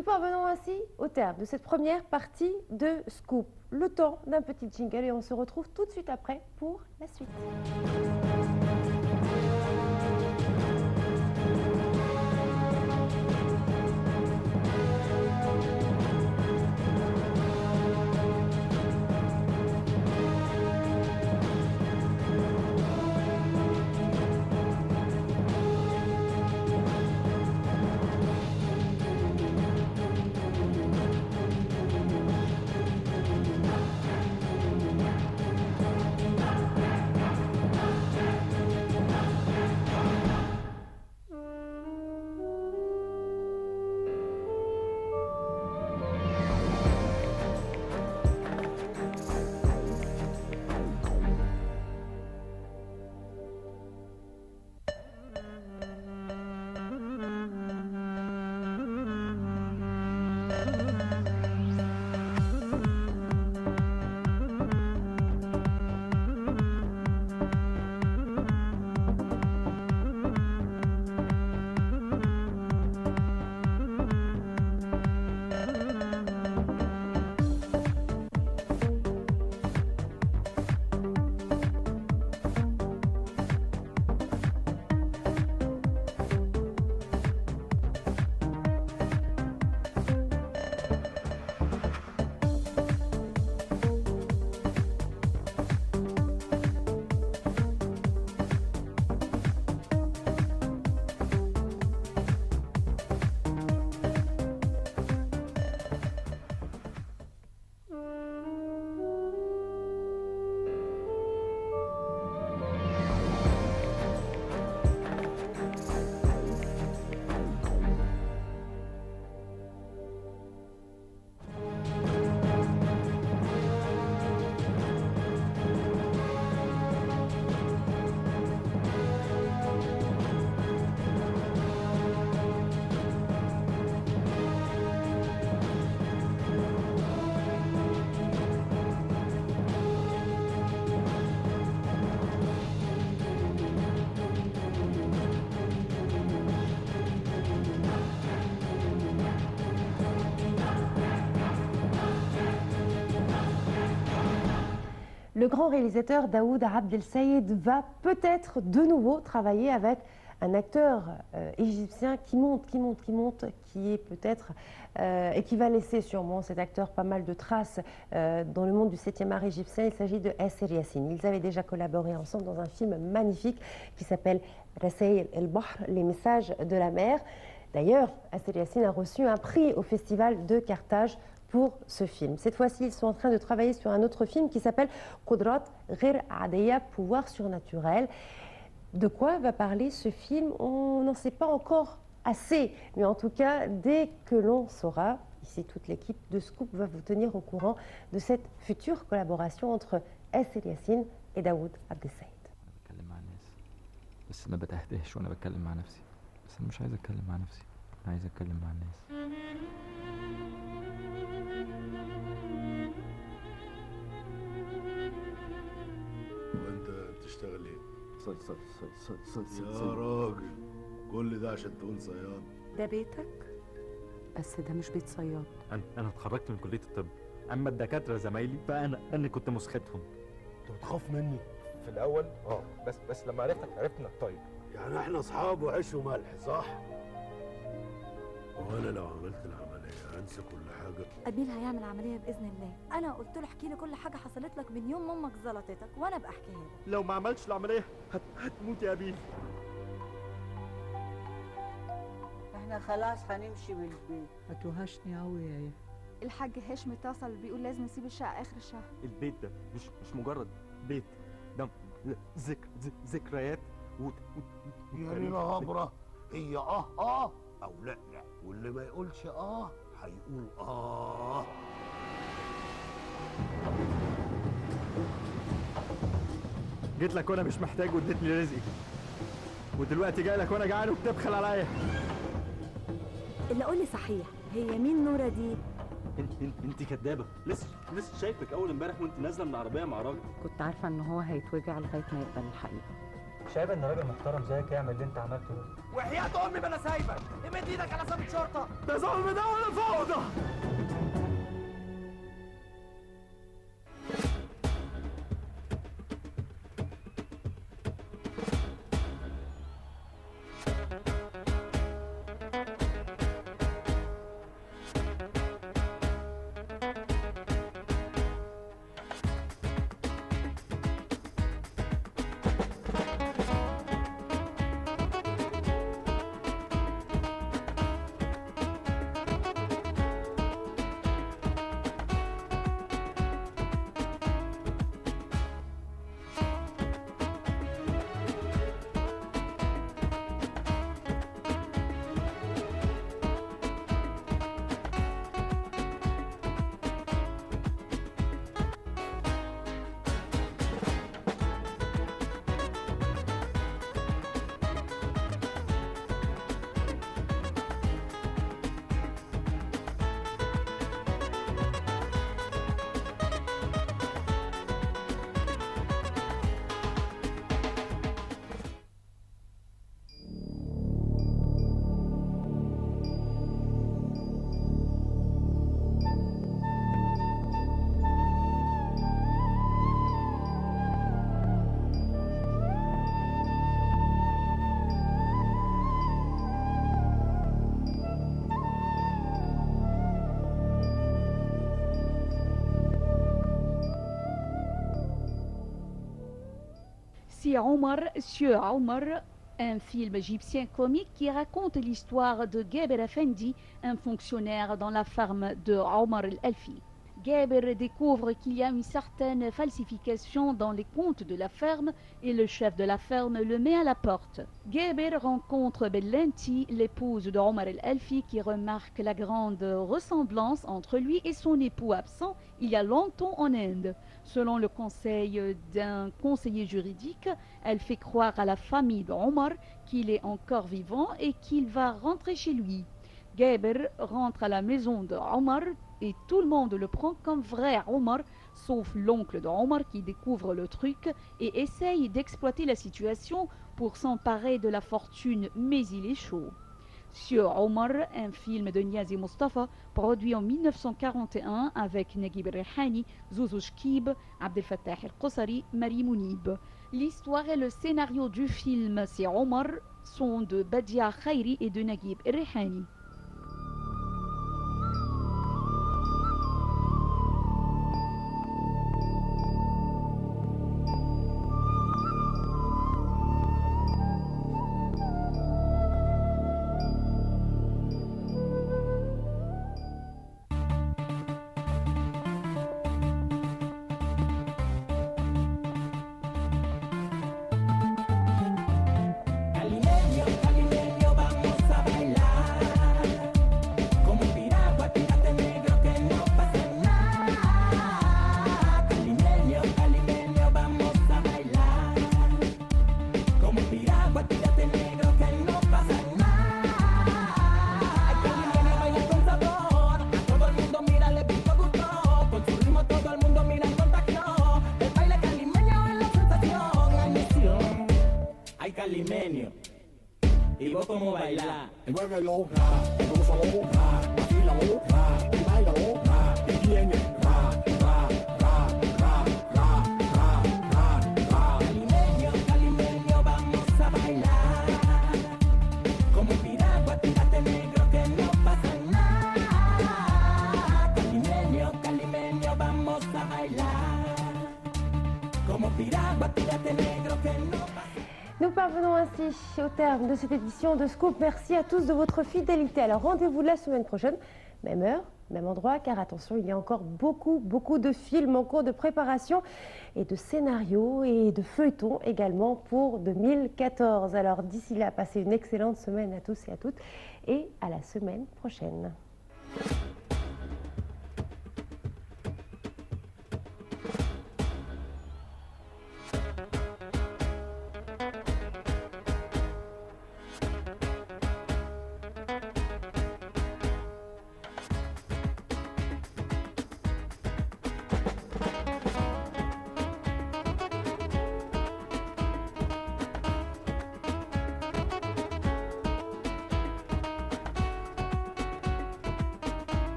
Nous parvenons ainsi au terme de cette première partie de Scoop. Le temps d'un petit jingle et on se retrouve tout de suite après pour la suite. Le grand réalisateur Daoud Abdel Sayed va peut-être de nouveau travailler avec un acteur égyptien qui monte, qui est peut-être et qui va laisser sûrement cet acteur pas mal de traces dans le monde du 7e art égyptien. Il s'agit de Yasser Yassine. Ils avaient déjà collaboré ensemble dans un film magnifique qui s'appelle Rasaïl el-Bahr, les messages de la mer. D'ailleurs, Yasser Yassine a reçu un prix au festival de Carthage pour ce film. Cette fois-ci, ils sont en train de travailler sur un autre film qui s'appelle Qudrat Ghir Adeya, pouvoir surnaturel. De quoi va parler ce film? On n'en sait pas encore assez, mais en tout cas, dès que l'on saura, ici toute l'équipe de Scoop va vous tenir au courant de cette future collaboration entre Yasser Yassine et Daoud Abdel Sayed. بس انا بتهدهش وانا بتكلم مع نفسي، بس انا مش عايز اتكلم مع نفسي، انا عايز اتكلم مع الناس. وانت بتشتغل ايه؟ صيد يا راجل كل ده عشان تقول صياد؟ ده بيتك؟ بس ده مش بيت صياد. انا اتخرجت من كليه الطب، اما الدكاتره زمايلي فانا كنت مسخدهم. انت بتخاف مني؟ في الاول بس لما عرفت انك طيب. يعني احنا اصحاب وعيش وملح صح؟ وانا لو عملت العمليه انسى كل حاجه؟ أبيل هيعمل عملية بإذن الله. أنا قلت له احكي لي كل حاجة حصلت لك من يوم ما أمك زلطتك وأنا أبقى أحكيها لك. لو ما عملتش العمليه هتموت يا ابيل. احنا خلاص هنمشي من البيت. هتوحشني قوي يا يحيى. الحاج هاشم اتصل بيقول لازم نسيب الشقة آخر الشهر. البيت ده مش مجرد بيت، ده ذكريات يا ليلة غبرة، هي او لا واللي ما يقولش هيقول جيت لك وانا مش محتاج واديتني رزقي، ودلوقتي جاي لك وانا جعان وبتبخل عليا. اللي قول لي صحيح، هي مين نورة دي؟ انت كدابه. لسه شايفك اول امبارح وانت نازله من العربيه مع راجل. كنت عارفه ان هو هيتوجع لغايه ما يقبل الحقيقه. شايف ان راجل محترم زيك يعمل اللي انت عملته ده؟ وحياة امي ما انا سايبك، امد ايدك على ضابط شرطه. ده ظلم ده ولا فوضى؟ C'est Omar sur Omar, un film égyptien comique qui raconte l'histoire de Gaber Effendi, un fonctionnaire dans la ferme de Omar el-Elfi. Gaber découvre qu'il y a une certaine falsification dans les comptes de la ferme et le chef de la ferme le met à la porte. Gaber rencontre Bellenti, l'épouse de Omar el-Elfi, qui remarque la grande ressemblance entre lui et son époux absent il y a longtemps en Inde. Selon le conseil d'un conseiller juridique, elle fait croire à la famille d'Omar qu'il est encore vivant et qu'il va rentrer chez lui. Gaber rentre à la maison de Omar et tout le monde le prend comme vrai Omar, sauf l'oncle d'Omar qui découvre le truc et essaye d'exploiter la situation pour s'emparer de la fortune, mais il est chaud. Sur Omar, un film de Niazi Mustafa, produit en 1941 avec Naguib Rehani, Zouzou Chkib, Abdel Fattah El-Qosari, Marie Mounib. L'histoire et le scénario du film C'est Omar sont de Badia Khairi et de Naguib Rehani. Calimenio. Y vos cómo bailar. Muévelo, gózalo, vacílalo, y bailalo, y viene, Calimenio, calimenio, vamos a bailar. Como piragua, tírate negro que no pasa nada. Calimenio, calimenio, vamos a bailar. Como piragua, tírate negro que no pasa nada. Nous parvenons ainsi au terme de cette édition de Scoop. Merci à tous de votre fidélité. Alors rendez-vous la semaine prochaine, même heure, même endroit, car attention, il y a encore beaucoup de films en cours de préparation et de scénarios et de feuilletons également pour 2014. Alors d'ici là, passez une excellente semaine à tous et à toutes et à la semaine prochaine.